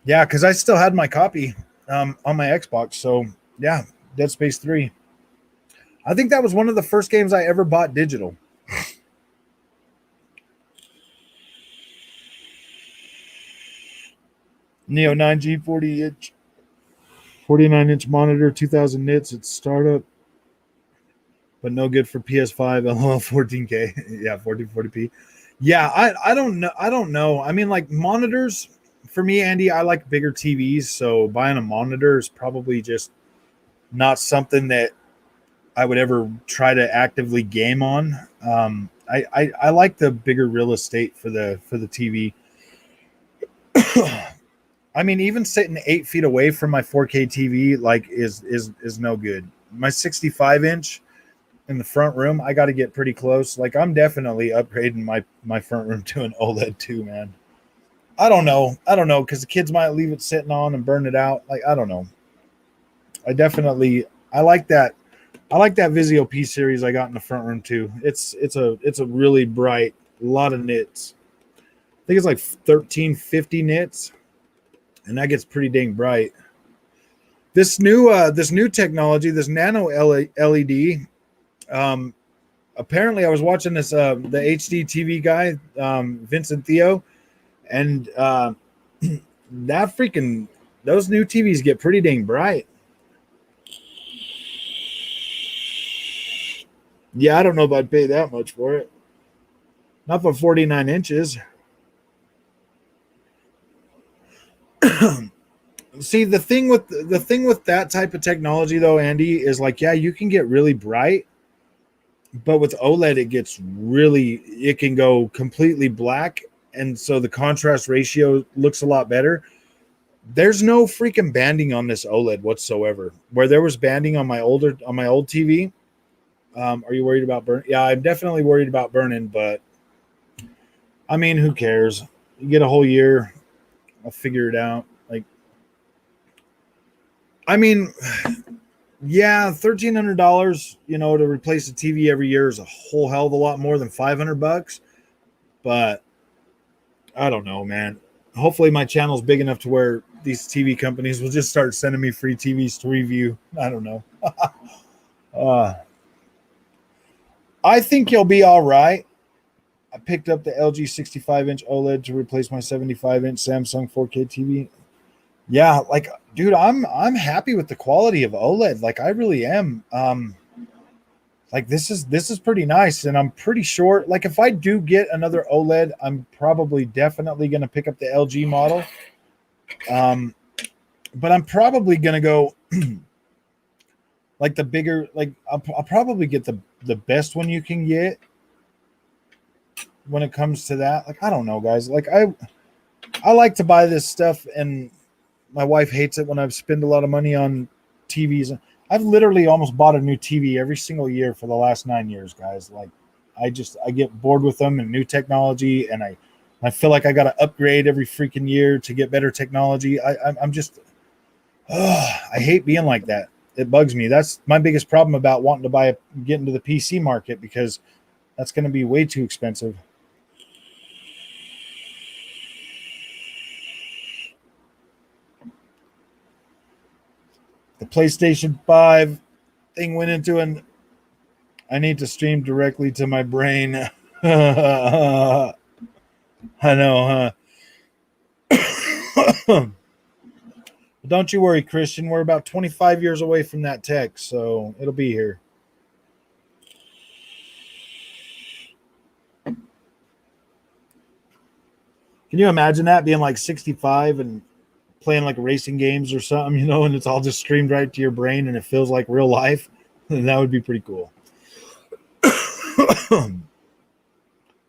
Yeah, because I still had my copy on my Xbox. So yeah, Dead Space 3. I think that was one of the first games I ever bought digital. Neo 9G 40-inch, 49-inch monitor, 2000 nits. It's startup, but no good for PS5. LOL 14K. Yeah, 1440p. Yeah, I don't know. I don't know. I mean, like monitors for me, Andy. I like bigger TVs, so buying a monitor is probably just not something that I would ever try to actively game on. I like the bigger real estate for the TV. I mean, even sitting 8 feet away from my 4K TV, like, is no good. My 65 inch in the front room, I got to get pretty close. Like, I'm definitely upgrading my front room to an OLED too, man. I don't know, because the kids might leave it sitting on and burn it out. Like, I don't know. I definitely I like that. I like that Vizio P series I got in the front room too. It's a really bright, a lot of nits. I think it's like 1350 nits, and that gets pretty dang bright. This new technology, this nano LED. Um, Apparently, I was watching this the HD TV guy, Vincent Theo, and that freaking those new TVs get pretty dang bright. Yeah, I don't know if I'd pay that much for it. Not for 49 inches. See, the thing with that type of technology though, Andy, is like, yeah, you can get really bright, but with OLED it can go completely black, and so the contrast ratio looks a lot better. There's no freaking banding on this OLED whatsoever. Where there was banding on my old TV. Are you worried about burn? Yeah, I'm definitely worried about burning, but I mean, who cares? You get a whole year. I'll figure it out. Like, I mean, yeah, $1,300, to replace a TV every year is a whole hell of a lot more than $500. But I don't know, man. Hopefully, my channel's big enough to where these TV companies will just start sending me free TVs to review. I don't know. uh, I think you'll be all right. I picked up the LG 65-inch OLED to replace my 75-inch Samsung 4K TV. Yeah, like, dude, I'm happy with the quality of OLED. Like, I really am. Like, this is pretty nice, and I'm pretty sure. Like, if I do get another OLED, I'm probably definitely going to pick up the LG model. Um, but I'm probably going to go like the bigger. Like, I'll probably get the best one you can get when it comes to that. Like, I don't know, guys. Like, I like to buy this stuff, and my wife hates it when I spend a lot of money on TVs. I've literally almost bought a new TV every single year for the last 9 years, guys. Like, I get bored with them and new technology, and I feel like I got to upgrade every freaking year to get better technology. I'm just, I hate being like that. It bugs me. That's my biggest problem about wanting to get into the PC market, because that's going to be way too expensive. The PlayStation 5 thing went into I need to stream directly to my brain. I know, huh? Don't you worry, Christian. We're about 25 years away from that tech, so it'll be here. Can you imagine that being like 65 and playing like racing games or something, and it's all just streamed right to your brain and it feels like real life? That would be pretty cool.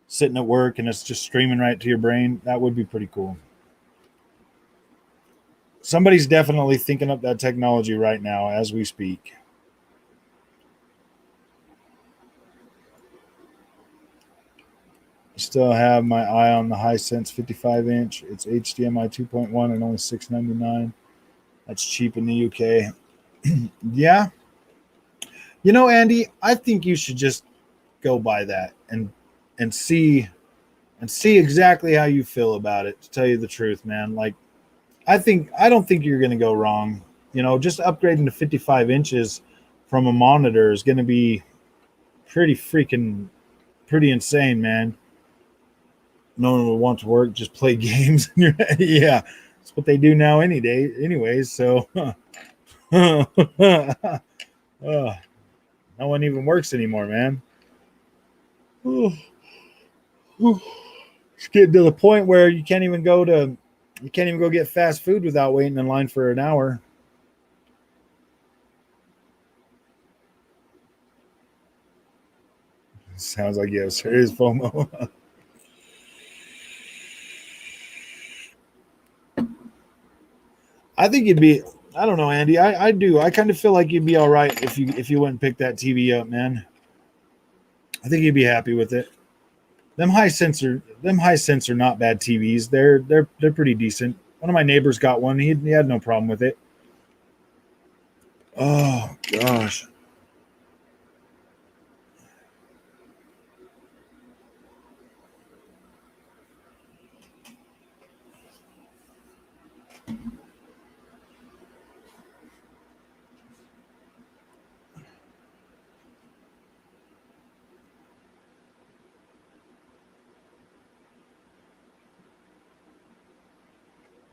Sitting at work and it's just streaming right to your brain. That would be pretty cool. Somebody's definitely thinking up that technology right now as we speak. Still have my eye on the Hisense 55-inch. It's HDMI 2.1 and only $699. That's cheap in the UK. Yeah. Andy, I think you should just go buy that and see exactly how you feel about it, to tell you the truth, man. Like, I don't think you're going to go wrong. Just upgrading to 55 inches from a monitor is going to be pretty insane, man. No one will want to work, just play games. Yeah, that's what they do now any day anyways. So no one even works anymore, man. It's getting to the point where you can't even go get fast food without waiting in line for an hour. Sounds like you have serious FOMO. I think you'd be. I don't know, Andy. I do. I kind of feel like you'd be all right if you went and picked that TV up, man. I think you'd be happy with it. Them high sensor not bad TVs. They're pretty decent. One of my neighbors got one. He had no problem with it. Oh gosh.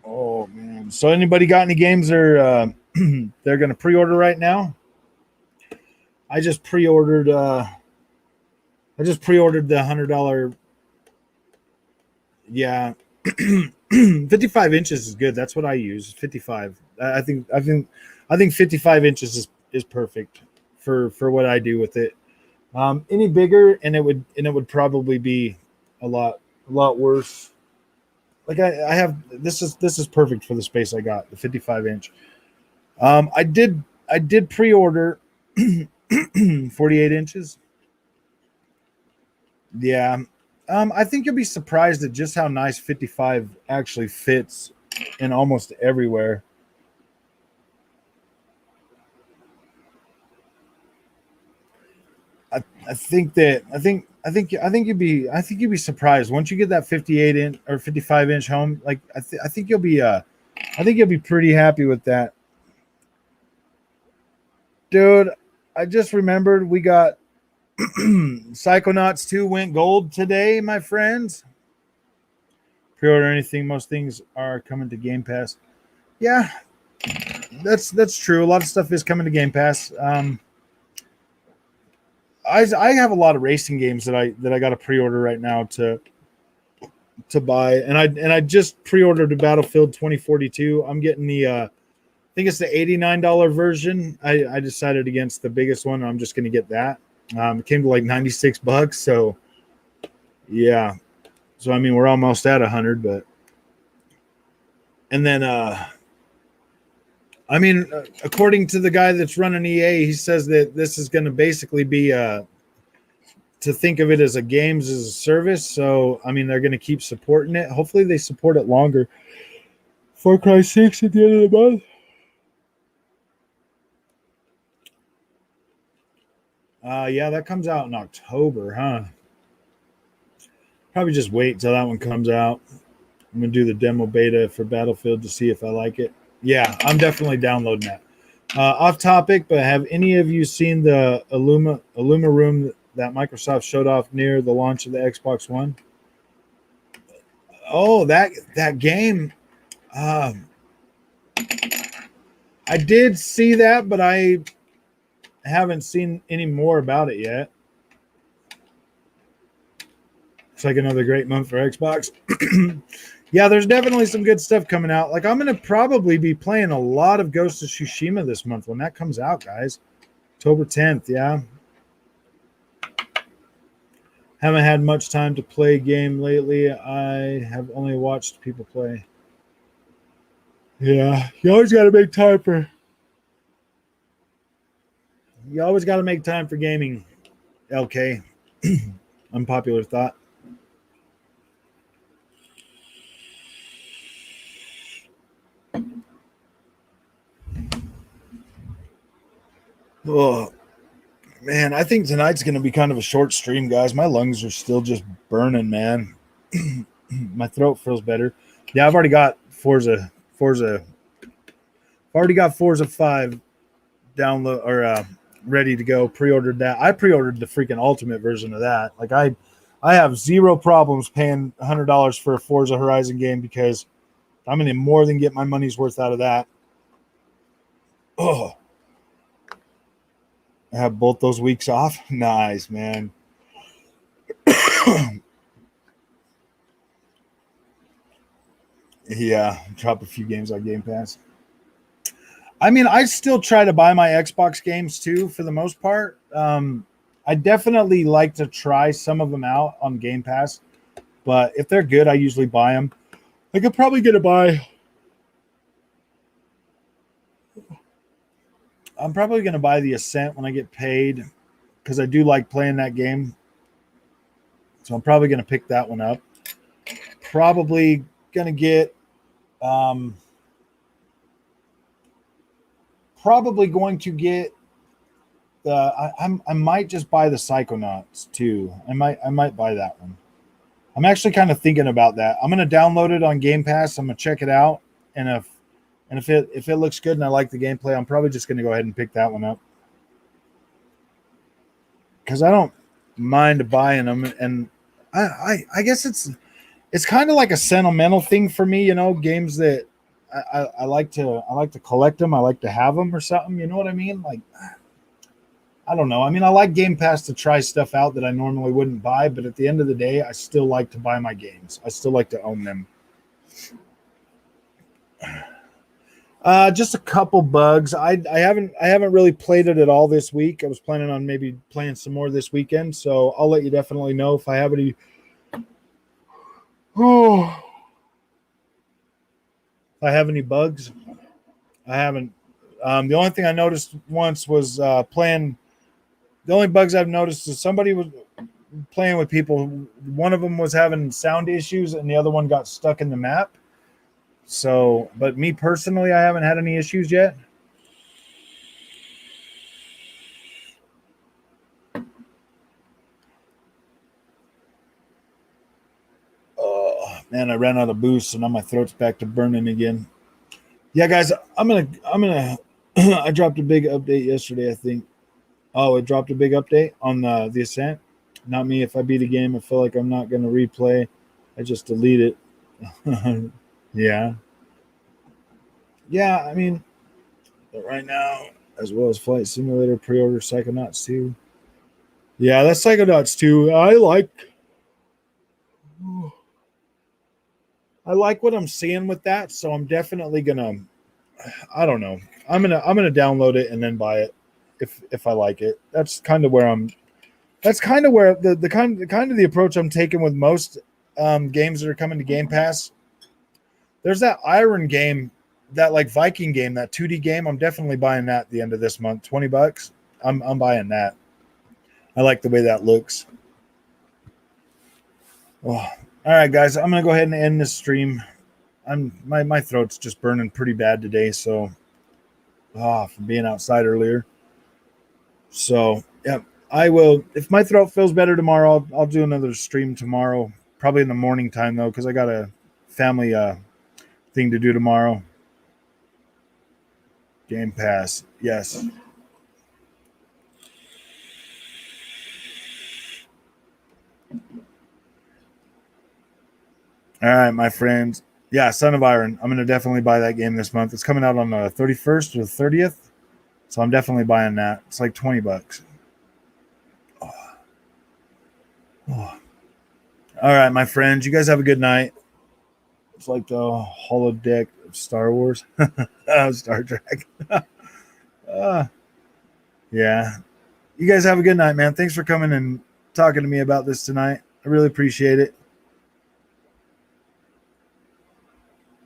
Oh man. So anybody got any games they're gonna pre-order right now? I just pre-ordered the $100. Yeah. 55 inches is good. That's what I use. 55. I think 55 inches is perfect for what I do with it. Any bigger and it would probably be a lot worse. Like I have this is perfect for the space I got, the 55 inch. I did pre-order 48 inches. Yeah. I think you'll be surprised at just how nice 55 actually fits in almost everywhere. I think that I think you'd be surprised once you get that 58 inch or 55-inch home. Like I think I think you'll be pretty happy with that, dude. I just remembered we got Psychonauts 2 went gold today, my friends. Pre-order anything, most things are coming to Game Pass. Yeah, that's true. A lot of stuff is coming to Game Pass. I have a lot of racing games that I got to pre-order right now to buy, and I just pre-ordered the Battlefield 2042. I'm getting the I think it's the $89 version. I decided against the biggest one. I'm just going to get that. It came to like $96, so yeah. So I mean, we're almost at 100, but and then I mean, according to the guy that's running EA, he says that this is going to basically be to think of it as a games as a service. So I mean, they're going to keep supporting it. Hopefully, they support it longer. Far Cry 6 at the end of the month. Yeah, that comes out in October, huh? Probably just wait till that one comes out. I'm gonna do the demo beta for Battlefield to see if I like it. Yeah, I'm definitely downloading that. Off topic, but have any of you seen the Illuma room that Microsoft showed off near the launch of the Xbox One? Oh, that game. Um, I did see that, but I haven't seen any more about it yet. It's like another great month for Xbox. Yeah, there's definitely some good stuff coming out. Like I'm gonna probably be playing a lot of Ghost of Tsushima this month when that comes out, guys. October 10th, yeah. Haven't had much time to play game lately. I have only watched people play. Yeah, you always got to make time for. You always got to make time for gaming. LK, unpopular thought. Oh man, I think tonight's going to be kind of a short stream, guys. My lungs are still just burning, man. My throat feels better. Yeah, I've already got Forza. I've already got Forza 5 download or ready to go. Pre-ordered that. I pre-ordered the freaking ultimate version of that. Like I have zero problems paying $100 for a Forza Horizon game because I'm going to more than get my money's worth out of that. Oh, I have both those weeks off. Nice, man. Yeah, drop a few games on Game Pass. I mean, I still try to buy my Xbox games too, for the most part. I definitely like to try some of them out on Game Pass, but if they're good, I usually buy them. I could probably get a buy. I'm probably going to buy the Ascent when I get paid because I do like playing that game. So I'm probably going to pick that one up. Probably going to get probably going to get I might just buy the Psychonauts too. I might buy that one. I'm actually kind of thinking about that. I'm going to download it on Game Pass. I'm going to check it out, and if it looks good and I like the gameplay, I'm probably just going to go ahead and pick that one up because I don't mind buying them, and I guess it's kind of like a sentimental thing for me, you know, games that I like to collect them, I like to have them or something, you know what I mean? Like, I don't know. I mean, I like Game Pass to try stuff out that I normally wouldn't buy, but at the end of the day, I still like to buy my games. I still like to own them. Just a couple bugs. I haven't really played it at all this week. I was planning on maybe playing some more this weekend, so I'll let you definitely know if I have any. Oh, if I have any bugs. I haven't. The only thing I noticed once was playing. The only bugs I've noticed is somebody was playing with people. One of them was having sound issues, and the other one got stuck in the map. So, but me personally, I haven't had any issues yet. Oh man, I ran out of booze, so now my throat's back to burning again. Yeah, guys, I'm gonna. I dropped a big update yesterday, I think. Oh, it dropped a big update on the Ascent. Not me. If I beat a game, I feel like I'm not gonna replay. I just delete it. Yeah. Yeah, I mean, but right now, as well as Flight Simulator, pre-order Psychonauts 2. Yeah, that's Psychonauts 2. I like what I'm seeing with that, so I'm definitely gonna. I don't know. I'm gonna download it and then buy it if I like it. That's kind of where I'm. That's kind of where the kind of the approach I'm taking with most games that are coming to Game Pass. There's that Iron game, that like Viking game, that 2D game. I'm definitely buying that at the end of this month. $20. I'm buying that. I like the way that looks. Oh. All right, guys. I'm gonna go ahead and end this stream. My throat's just burning pretty bad today, so from being outside earlier. So yeah, I will. If my throat feels better tomorrow, I'll do another stream tomorrow. Probably in the morning time though, because I got a family thing to do tomorrow. Game Pass, yes. All right, my friends. Yeah, Son of Iron. I'm gonna definitely buy that game this month. It's coming out on the 31st or the 30th, so I'm definitely buying that. It's like $20. Oh. Oh. All right, my friends. You guys have a good night. It's like the holodeck of Star Wars, Star Trek. Yeah. You guys have a good night, man. Thanks for coming and talking to me about this tonight. I really appreciate it.